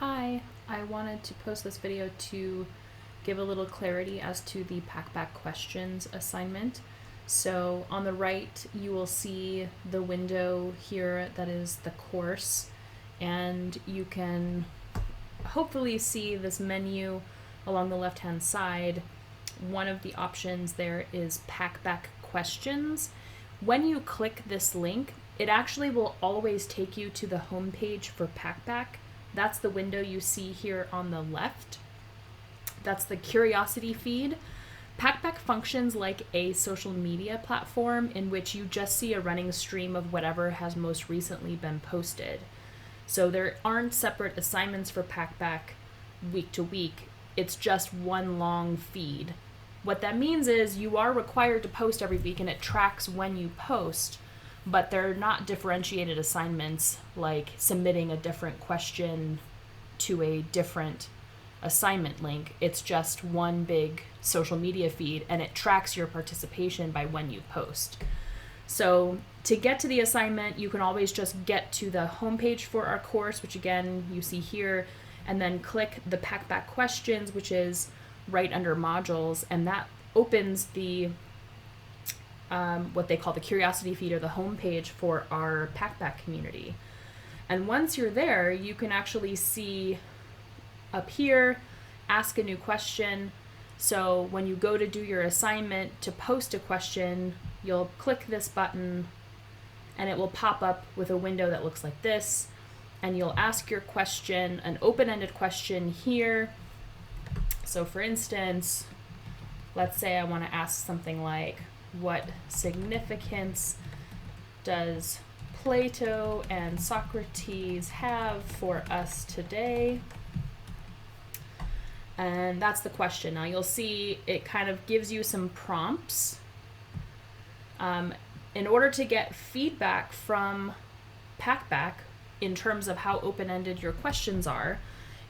Hi, I wanted to post this video to give a little clarity as to the Packback questions assignment. So on the right, you will see the window here that is the course, and you can hopefully see this menu along the left-hand side. One of the options there is Packback questions. When you click this link, it actually will always take you to the home page for Packback. That's the window you see here on the left. That's the curiosity feed. Packback functions like a social media platform in which you just see a running stream of whatever has most recently been posted. So there aren't separate assignments for Packback week to week. It's just one long feed. What that means is you are required to post every week and it tracks when you post, but they're not differentiated assignments like submitting a different question to a different assignment link. It's just one big social media feed and it tracks your participation by when you post. So to get to the assignment, you can always just get to the homepage for our course, which again you see here, and then click the Packback questions, which is right under modules, and that opens the what they call the curiosity feed or the homepage for our Packback community. And once you're there, you can actually see up here, ask a new question. So when you go to do your assignment to post a question, you'll click this button and it will pop up with a window that looks like this. And you'll ask your question, an open-ended question here. So for instance, let's say I want to ask something like, what significance does Plato and Socrates have for us today? And that's the question. Now you'll see it kind of gives you some prompts. In order to get feedback from Packback in terms of how open-ended your questions are,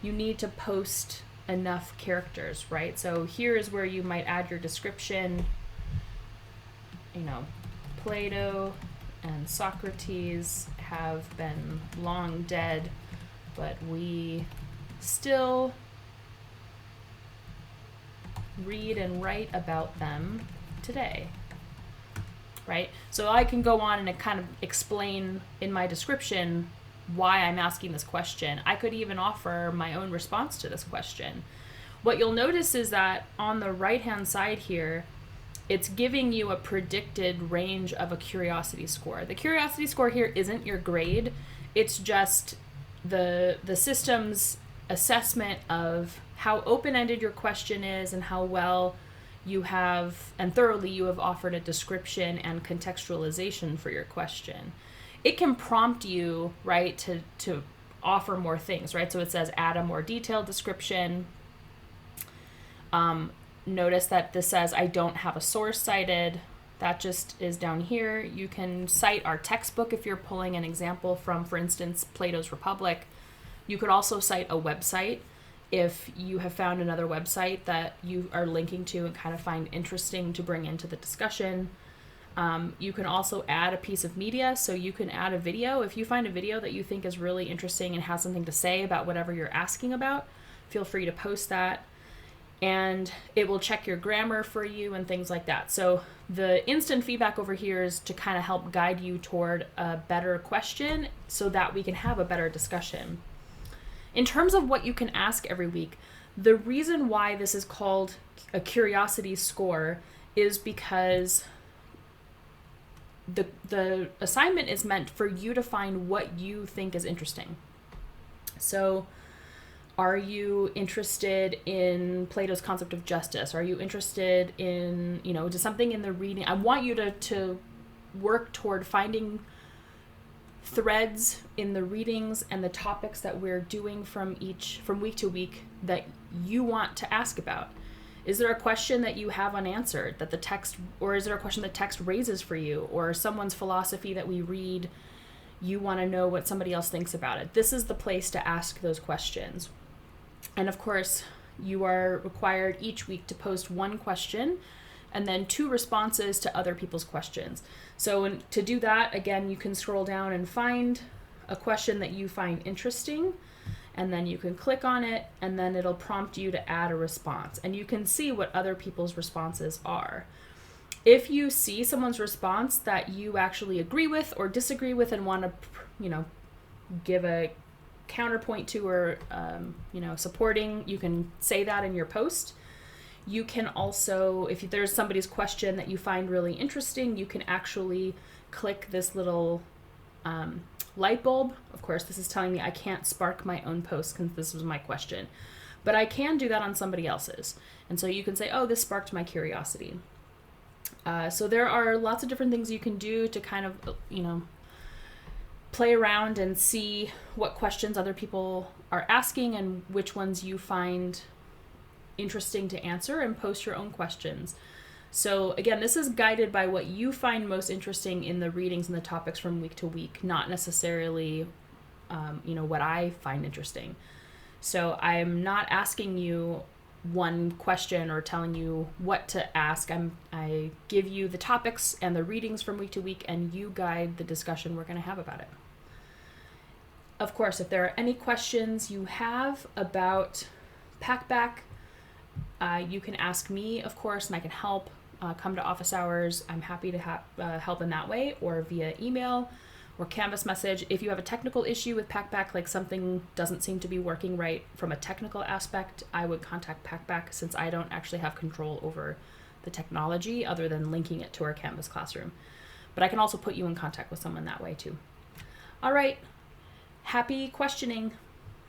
you need to post enough characters, right? So here is where you might add your description. Plato and Socrates have been long dead, but we still read and write about them today, right? So I can go on and kind of explain in my description why I'm asking this question. I could even offer my own response to this question. What you'll notice is that on the right-hand side here, it's giving you a predicted range of a curiosity score. The curiosity score here isn't your grade. It's just the system's assessment of how open-ended your question is and how well you have and thoroughly you have offered a description and contextualization for your question. It can prompt you, right, to offer more things, right? So it says add a more detailed description. Notice that this says I don't have a source cited. That just is down here. You can cite our textbook if you're pulling an example from, for instance, Plato's Republic. You could also cite a website if you have found another website that you are linking to and kind of find interesting to bring into the discussion. You can also add a piece of media, so you can add a video. If you find a video that you think is really interesting and has something to say about whatever you're asking about, feel free to post that. And it will check your grammar for you and things like that. So the instant feedback over here is to kind of help guide you toward a better question so that we can have a better discussion. In terms of what you can ask every week, the reason why this is called a curiosity score is because the assignment is meant for you to find what you think is interesting. So are you interested in Plato's concept of justice? Are you interested in, just something in the reading? I want you to work toward finding threads in the readings and the topics that we're doing from week to week that you want to ask about. Is there a question that you have unanswered that the text, or is there a question the text raises for you, or someone's philosophy that we read, you want to know what somebody else thinks about it? This is the place to ask those questions. And of course, you are required each week to post one question and then 2 responses to other people's questions. So to do that, again, you can scroll down and find a question that you find interesting and then you can click on it, and then it'll prompt you to add a response, and you can see what other people's responses are. If you see someone's response that you actually agree with or disagree with and want to, give a counterpoint to or, supporting, you can say that in your post. You can also, if there's somebody's question that you find really interesting, you can actually click this little light bulb. Of course, this is telling me I can't spark my own post because this was my question, but I can do that on somebody else's. And so you can say, oh, this sparked my curiosity. So there are lots of different things you can do to kind of, play around and see what questions other people are asking and which ones you find interesting to answer, and post your own questions. So again, this is guided by what you find most interesting in the readings and the topics from week to week, not necessarily, what I find interesting. So I'm not asking you one question or telling you what to ask. I give you the topics and the readings from week to week, and you guide the discussion we're going to have about it. Of course, if there are any questions you have about Packback, you can ask me, of course, and I can help. Come to office hours. I'm happy to help in that way, or via email or Canvas message. If you have a technical issue with Packback, like something doesn't seem to be working right from a technical aspect, I would contact Packback, since I don't actually have control over the technology other than linking it to our Canvas classroom. But I can also put you in contact with someone that way too. All right. Happy questioning.